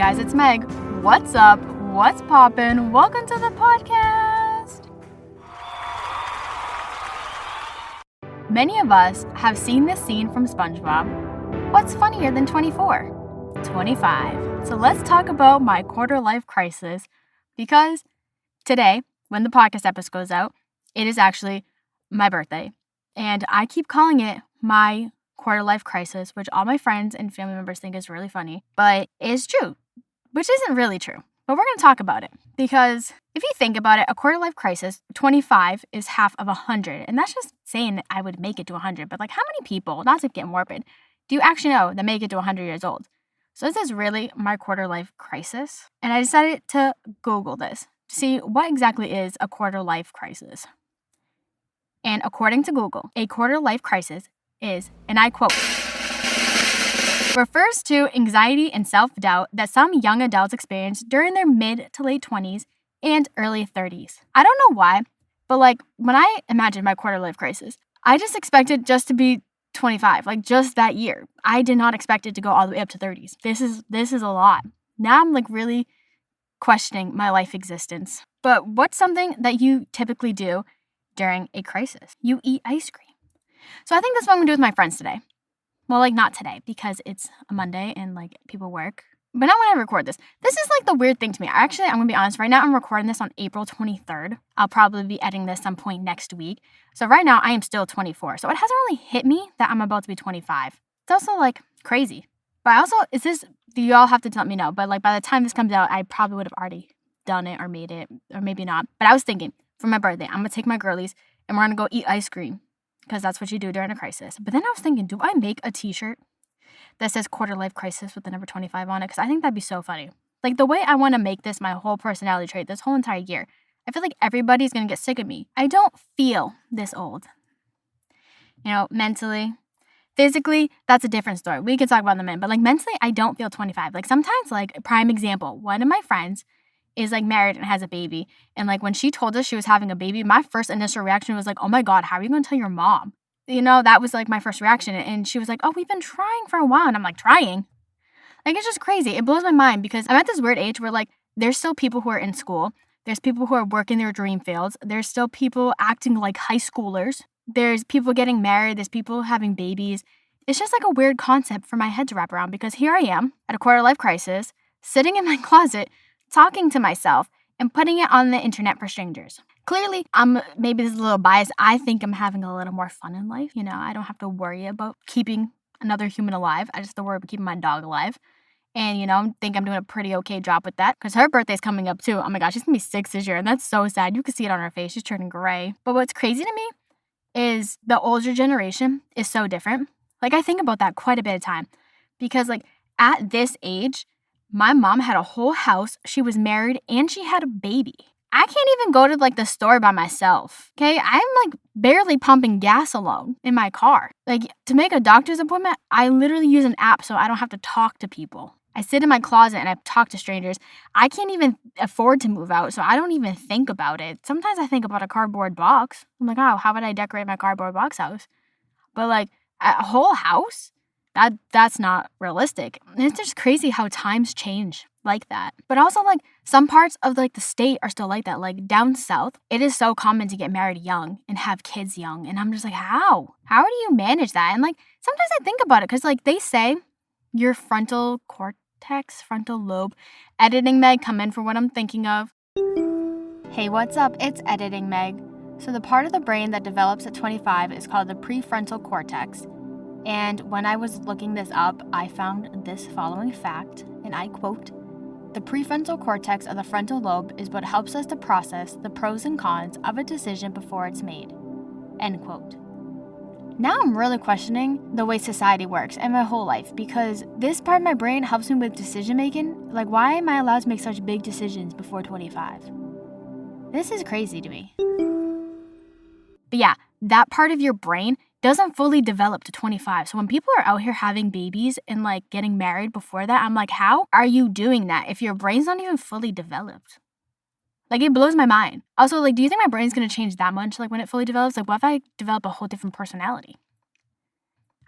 guys, it's Meg. What's up? What's poppin'? Welcome to the podcast. Many of us have seen this scene from SpongeBob. What's funnier than 24? 25. So let's talk about my quarter-life crisis, because today, when the podcast episode goes out, it is actually my birthday. And I keep calling it my quarter-life crisis, which all my friends and family members think is really funny, but it's true, which isn't really true. But we're going to talk about it, because if you think about it, a quarter-life crisis, 25 is half of 100. And that's just saying that I would make it to 100. But like, how many people, not to get morbid, do you actually know that make it to 100 years old? So is this really my quarter-life crisis? And I decided to Google this to see what exactly is a quarter-life crisis. And according to Google, a quarter-life crisis is, and I quote, refers to anxiety and self-doubt that some young adults experience during their mid to late 20s and early 30s. I don't know why, but like when I imagine my quarter-life crisis, I just expected just to be 25, like just that year. I did not expect it to go all the way up to 30s. This is a lot. Now I'm like really questioning my life existence. But what's something that you typically do during a crisis? You eat ice cream. So I think that's what I'm gonna do with my friends today. Well, like not today, because it's a Monday and like people work. But not when I record this. This is like the weird thing to me. I'm gonna be honest, right now I'm recording this on April 23rd. I'll probably be editing this some point next week. So right now I am still 24. So it hasn't really hit me that I'm about to be 25. It's also like crazy. But also, you all have to let me know, but like by the time this comes out, I probably would have already done it or made it, or maybe not. But I was thinking, for my birthday, I'm gonna take my girlies and we're gonna go eat ice cream, because that's what you do during a crisis. But then I was thinking, do I make a t-shirt that says quarter life crisis with the number 25 on it? Because I think that'd be so funny. Like the way I want to make this my whole personality trait this whole entire year, I feel like everybody's going to get sick of me. I don't feel this old. You know, mentally, physically, that's a different story. We can talk about them in, but like mentally, I don't feel 25. Like sometimes, like a prime example, one of my friends is like married and has a baby. And like when she told us she was having a baby, my first initial reaction was like, oh my God, how are you going to tell your mom? You know, that was like my first reaction. And she was like, oh, we've been trying for a while. And I'm like, trying? Like, it's just crazy. It blows my mind, because I'm at this weird age where like there's still people who are in school. There's people who are working their dream fields. There's still people acting like high schoolers. There's people getting married. There's people having babies. It's just like a weird concept for my head to wrap around, because here I am at a quarter life crisis, sitting in my closet, talking to myself and putting it on the internet for strangers. Clearly, maybe this is a little biased. I think I'm having a little more fun in life. You know, I don't have to worry about keeping another human alive. I just have to worry about keeping my dog alive. And, you know, I think I'm doing a pretty okay job with that, because her birthday's coming up too. Oh my gosh, she's gonna be 6 this year, and that's so sad. You can see it on her face. She's turning gray. But what's crazy to me is the older generation is so different. Like, I think about that quite a bit of time, because like at this age, my mom had a whole house, she was married, and she had a baby. I can't even go to like the store by myself, okay? I'm like barely pumping gas alone in my car. Like, to make a doctor's appointment, I literally use an app so I don't have to talk to people. I sit in my closet and I talk to strangers. I can't even afford to move out, so I don't even think about it. Sometimes I think about a cardboard box. I'm like, oh, how would I decorate my cardboard box house? But like a whole house? That's not realistic. And it's just crazy how times change like that. But also like some parts of like the state are still like that. Like down south, it is so common to get married young and have kids young. And I'm just like, how? How do you manage that? And like sometimes I think about it, because like they say your frontal lobe, editing Meg, come in for what I'm thinking of. Hey, what's up? It's editing Meg. So the part of the brain that develops at 25 is called the prefrontal cortex. And when I was looking this up, I found this following fact, and I quote, "The prefrontal cortex of the frontal lobe is what helps us to process the pros and cons of a decision before it's made." End quote. Now I'm really questioning the way society works and my whole life, because this part of my brain helps me with decision making. Like, why am I allowed to make such big decisions before 25? This is crazy to me. But yeah, that part of your brain doesn't fully develop to 25. So when people are out here having babies and like getting married before that, I'm like, how are you doing that if your brain's not even fully developed? Like, it blows my mind. Also, like, do you think my brain's gonna change that much, like, when it fully develops? Like, what if I develop a whole different personality?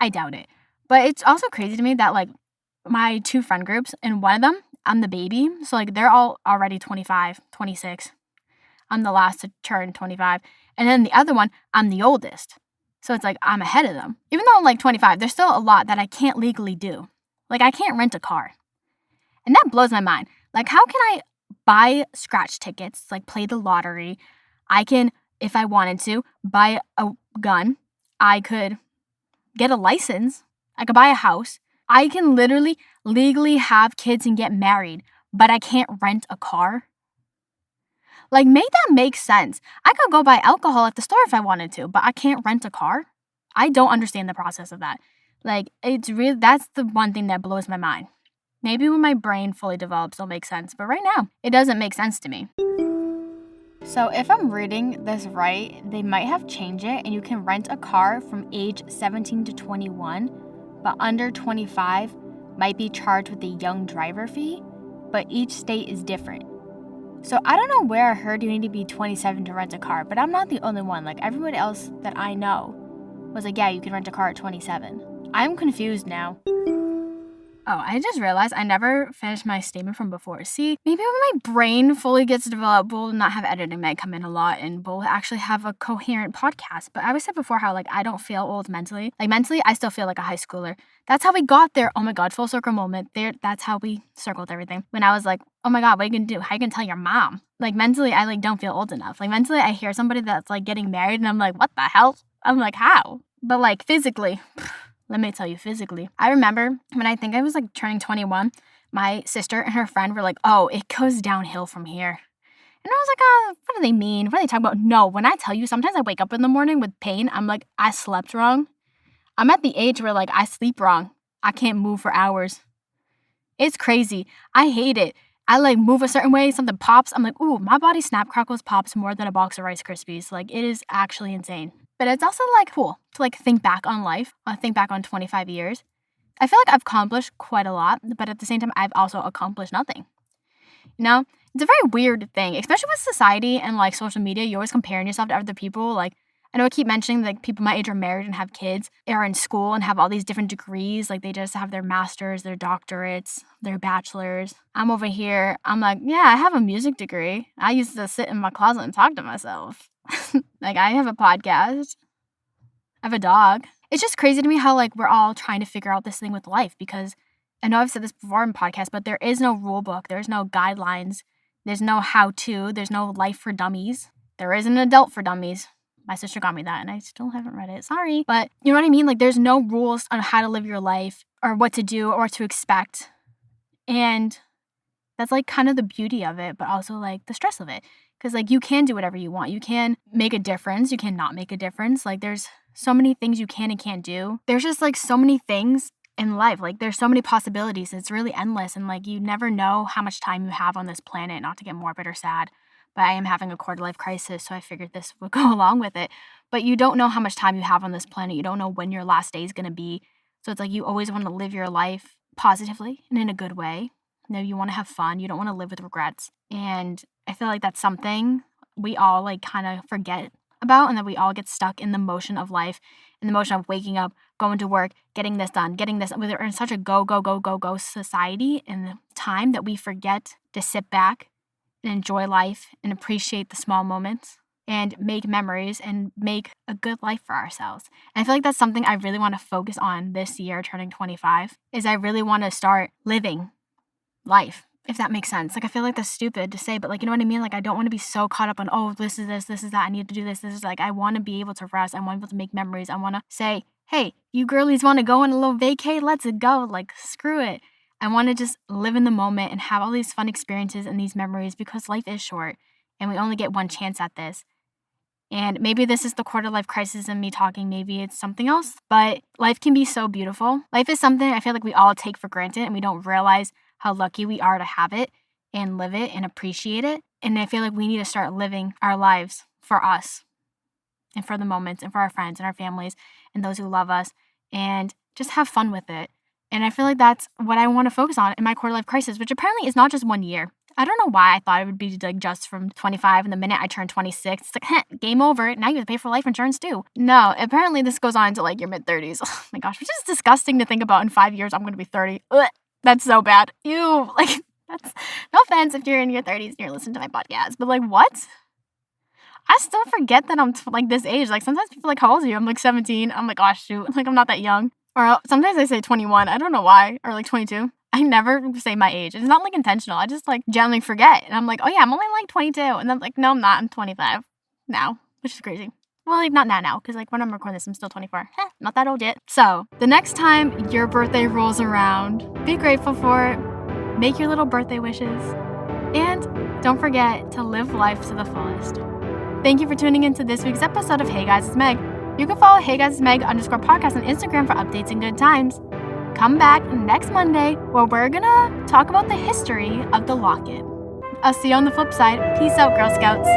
I doubt it. But it's also crazy to me that, like, my two friend groups, and one of them, I'm the baby. So like they're all already 25, 26. I'm the last to turn 25. And then the other one, I'm the oldest. So it's like I'm ahead of them. Even though I'm like 25, there's still a lot that I can't legally do. Like I can't rent a car. And that blows my mind. Like how can I buy scratch tickets, like play the lottery? I can, if I wanted to, buy a gun. I could get a license. I could buy a house. I can literally legally have kids and get married, but I can't rent a car. Like, make that make sense. I could go buy alcohol at the store if I wanted to, but I can't rent a car. I don't understand the process of that. Like, it's really, that's the one thing that blows my mind. Maybe when my brain fully develops, it'll make sense, but right now, it doesn't make sense to me. So if I'm reading this right, they might have changed it and you can rent a car from age 17 to 21, but under 25 might be charged with a young driver fee, but each state is different. So I don't know where I heard you need to be 27 to rent a car, but I'm not the only one. Like everyone else that I know was like, yeah, you can rent a car at 27. I'm confused now. Oh, I just realized I never finished my statement from before. See, maybe when my brain fully gets developed, we'll not have editing might come in a lot and we'll actually have a coherent podcast. But I always said before how like I don't feel old mentally. Like mentally, I still feel like a high schooler. That's how we got there. Oh my God, full circle moment. There, that's how we circled everything. When I was like, oh my God, what are you gonna do? How are you gonna tell your mom? Like mentally, I like don't feel old enough. Like mentally, I hear somebody that's like getting married and I'm like, what the hell? I'm like, how? But like physically, let me tell you physically. I remember when I think I was like turning 21, my sister and her friend were like, oh, it goes downhill from here. And I was like, what do they mean? What are they talking about? No, when I tell you, sometimes I wake up in the morning with pain. I'm like, I slept wrong. I'm at the age where like I sleep wrong. I can't move for hours. It's crazy. I hate it. I like move a certain way, something pops. I'm like, ooh, my body snap crackles pops more than a box of Rice Krispies. Like it is actually insane. But it's also like cool to like think back on life, think back on 25 years. I feel like I've accomplished quite a lot, but at the same time, I've also accomplished nothing. You know, it's a very weird thing, especially with society and like social media. You're always comparing yourself to other people. Like I know I keep mentioning like people my age are married and have kids, are in school and have all these different degrees. Like they just have their masters, their doctorates, their bachelors. I'm over here. I'm like, yeah, I have a music degree. I used to sit in my closet and talk to myself. Like I have a podcast. I have a dog. It's just crazy to me how like we're all trying to figure out this thing with life because I know I've said this before in podcasts, but there is no rule book. There's no guidelines. There's no how-to. There's no life for dummies. There is an adult for dummies. My sister got me that and I still haven't read it. Sorry. But you know what I mean? Like there's no rules on how to live your life or what to do or what to expect. And that's like kind of the beauty of it, but also like the stress of it. Because like you can do whatever you want. You can make a difference. You can not make a difference. Like there's so many things you can and can't do. There's just like so many things in life. Like there's so many possibilities. It's really endless. And like you never know how much time you have on this planet, not to get morbid or sad. But I am having a quarter life crisis, so I figured this would go along with it. But you don't know how much time you have on this planet. You don't know when your last day is going to be. So it's like you always want to live your life positively and in a good way. You know, you want to have fun. You don't want to live with regrets. And I feel like that's something we all like kind of forget about and that we all get stuck in the motion of life, in the motion of waking up, going to work, getting this done, getting this. We're in such a go, go, go, go, go society and time that we forget to sit back and enjoy life and appreciate the small moments and make memories and make a good life for ourselves. And I feel like that's something I really want to focus on this year, turning 25, is I really want to start living life, if that makes sense. Like, I feel like that's stupid to say, but like, you know what I mean? Like, I don't want to be so caught up on, oh, this is this is that, I need to do this. This is like, I want to be able to rest. I want to be able to make memories. I want to say, hey, you girlies want to go on a little vacay? Let's go. Like, screw it. I want to just live in the moment and have all these fun experiences and these memories because life is short and we only get one chance at this. And maybe this is the quarter life crisis and me talking, maybe it's something else, but life can be so beautiful. Life is something I feel like we all take for granted and we don't realize how lucky we are to have it and live it and appreciate it. And I feel like we need to start living our lives for us and for the moments and for our friends and our families and those who love us and just have fun with it. And I feel like that's what I want to focus on in my quarter life crisis, which apparently is not just 1 year. I don't know why I thought it would be like just from 25 and the minute I turned 26, it's like, game over. Now you have to pay for life insurance too. No, apparently this goes on to like your mid 30s. Oh my gosh, which is disgusting to think about. In 5 years, I'm going to be 30. Ugh, that's so bad. Ew, like That's no offense if you're in your 30s and you're listening to my podcast, but like, what? I still forget that I'm like this age. Like sometimes people are like, how old are you? I'm like 17. I'm like, oh shoot, like I'm not that young. Or sometimes I say 21. I don't know why. Or like 22. I never say my age. It's not like intentional. I just like generally forget. And I'm like, oh yeah, I'm only like 22. And I'm like, no, I'm not. I'm 25 now, which is crazy. Well, like not now, because like when I'm recording this, I'm still 24. Not that old yet. So the next time your birthday rolls around, be grateful for it. Make your little birthday wishes. And don't forget to live life to the fullest. Thank you for tuning into this week's episode of Hey Guys, It's Meg. You can follow Hey Guys, It's Meg _podcast on Instagram for updates and good times. Come back next Monday where we're gonna talk about the history of the locket. I'll see you on the flip side. Peace out, Girl Scouts.